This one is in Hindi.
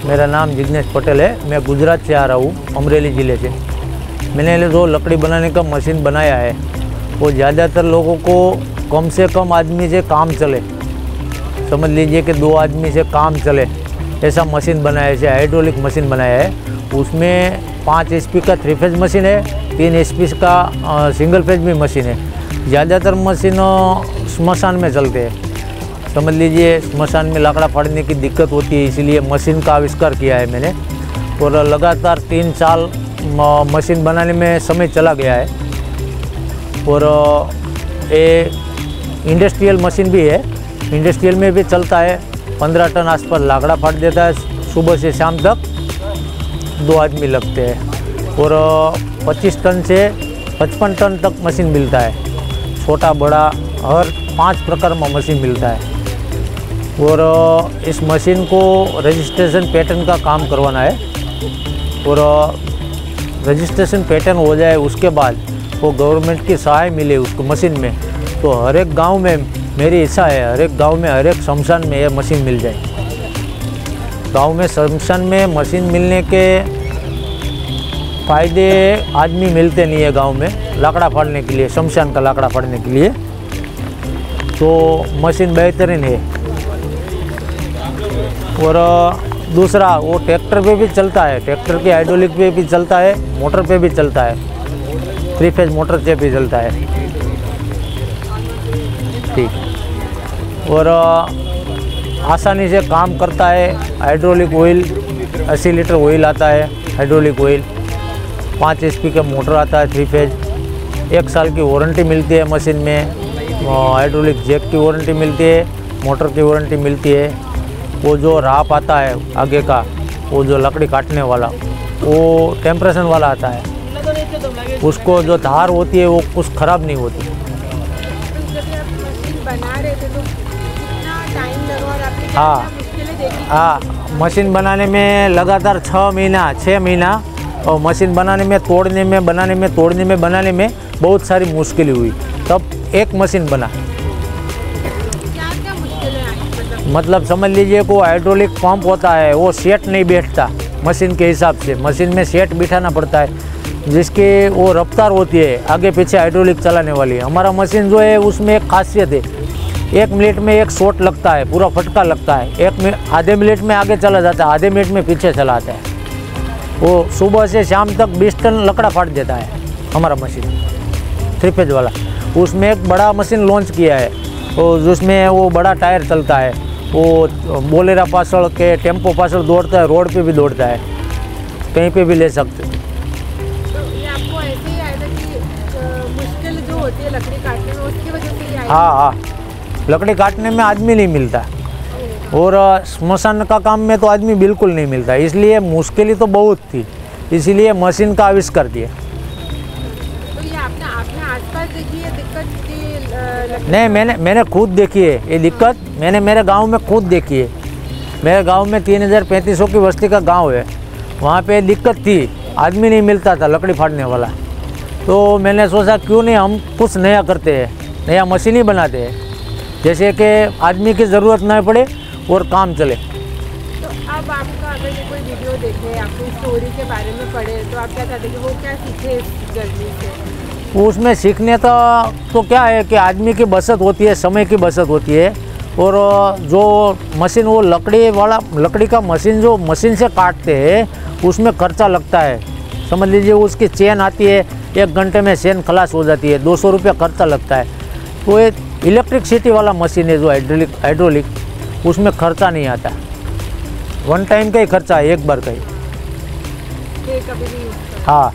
मेरा नाम जिग्नेश पटेल है। मैं गुजरात से आ रहा हूँ, अमरेली ज़िले से। मैंने जो लकड़ी बनाने का मशीन बनाया है वो ज़्यादातर लोगों को कम से कम आदमी से काम चले, समझ लीजिए कि 2 आदमी से काम चले, ऐसा मशीन बनाया है। ऐसे हाइड्रोलिक मशीन बनाया है। उसमें 5 HP का 3 फेज मशीन है, 3 HP का सिंगल फेज भी मशीन है। ज़्यादातर मशीन स्मशान में चलते हैं, समझ लीजिए स्मशान में लाकड़ा फाड़ने की दिक्कत होती है, इसीलिए मशीन का आविष्कार किया है मैंने। और लगातार 3 साल मशीन बनाने में समय चला गया है। और ये इंडस्ट्रियल मशीन भी है, इंडस्ट्रियल में भी चलता है। 15 टन आसपास लाकड़ा फाड़ देता है, सुबह से शाम तक 2 आदमी लगते हैं। और 25 टन से 55 टन तक मशीन मिलता है, छोटा बड़ा हर 5 प्रकार में मशीन मिलता है। और इस मशीन को रजिस्ट्रेशन पैटर्न का काम करवाना है। और रजिस्ट्रेशन पैटर्न हो जाए उसके बाद वो गवर्नमेंट की सहाय मिले उसको मशीन में, तो हर एक गांव में मेरी इच्छा है, हर एक गांव में हर एक शमशान में ये मशीन मिल जाए। गांव में शमशान में मशीन मिलने के फ़ायदे आदमी मिलते नहीं है गांव में लाकड़ा फाड़ने के लिए, शमशान का लाकड़ा फाड़ने के लिए, तो मशीन बेहतरीन है। और दूसरा वो ट्रैक्टर पे भी चलता है, ट्रैक्टर के हाइड्रोलिक पे भी चलता है, मोटर पे भी चलता है, 3 फेज मोटर से भी चलता है। ठीक। और आसानी से काम करता है। हाइड्रोलिक ऑयल 80 लीटर ऑयल आता है, हाइड्रोलिक ऑयल 5 HP का मोटर आता है 3 फेज। 1 साल की वारंटी मिलती है मशीन में। हाइड्रोलिक जैक की वारंटी मिलती है, मोटर की वारंटी मिलती है। वो जो राप आता है आगे का, वो जो लकड़ी काटने वाला, वो टेम्परेचर वाला आता है, उसको जो धार होती है वो कुछ ख़राब नहीं होती। हाँ, मशीन बनाने में लगातार 6 महीना और मशीन बनाने में बनाने में बहुत सारी मुश्किल हुई, तब एक मशीन बना। मतलब समझ लीजिए को हाइड्रोलिक पंप होता है, वो सेट नहीं बैठता मशीन के हिसाब से, मशीन में सेट बिठाना पड़ता है जिसकी वो रफ्तार होती है आगे पीछे हाइड्रोलिक चलाने वाली। हमारा मशीन जो है उसमें एक खासियत है, 1 मिनट में 1 शॉट लगता है, पूरा फटका लगता है। आधे मिनट में आगे चला जाता है, आधे मिनट में पीछे चला आता है। वो सुबह से शाम तक 20 टन लकड़ा फाड़ देता है हमारा मशीन 3 फेज वाला। उसमें एक बड़ा मशीन लॉन्च किया है, और जिसमें वो बड़ा टायर चलता है, वो बोलेरा पासड़ के टेम्पो पासड़ दौड़ता है, रोड पे भी दौड़ता है, कहीं पे भी ले सकते। तो ये आपको ऐसे ही आया था कि मुश्किल जो होती है लकड़ी काटने में उसकी वजह से ही आया? हाँ, लकड़ी काटने में आदमी नहीं मिलता, और स्मशान का काम में तो आदमी बिल्कुल नहीं मिलता, इसलिए मुश्किल तो बहुत थी, इसीलिए मशीन का आविष्कार किया। तो ये आपने आसपास देखी है दिक्कत की? नहीं, मैंने खुद देखी है ये दिक्कत, मैंने मेरे गांव में खुद देखी है। मेरे गांव में 3500 की बस्ती का गांव है, वहाँ पे दिक्कत थी, आदमी नहीं मिलता था लकड़ी फाड़ने वाला। तो मैंने सोचा क्यों नहीं हम कुछ नया करते हैं, नया मशीन ही बनाते हैं, जैसे कि आदमी की ज़रूरत ना पड़े और काम चले। तो अब आपका अगर ये कोई वीडियो देखे, आपकी स्टोरी के बारे में पढ़े, तो आप क्या चाहते हैं कि वो क्या सीखे इस जर्नी से? उसमें सीखने तो क्या है कि आदमी की बचत होती है, समय की बचत होती है। और जो मशीन वो लकड़ी का मशीन जो मशीन से काटते हैं उसमें खर्चा लगता है, समझ लीजिए उसकी चेन आती है, 1 घंटे में चेन खलास हो जाती है, 200 रुपया खर्चा लगता है। तो ये इलेक्ट्रिसिटी वाला मशीन है जो हाइड्रोलिक, उसमें खर्चा नहीं आता, 1 टाइम का ही खर्चा है, एक बार का ही। कभी भी हाँ।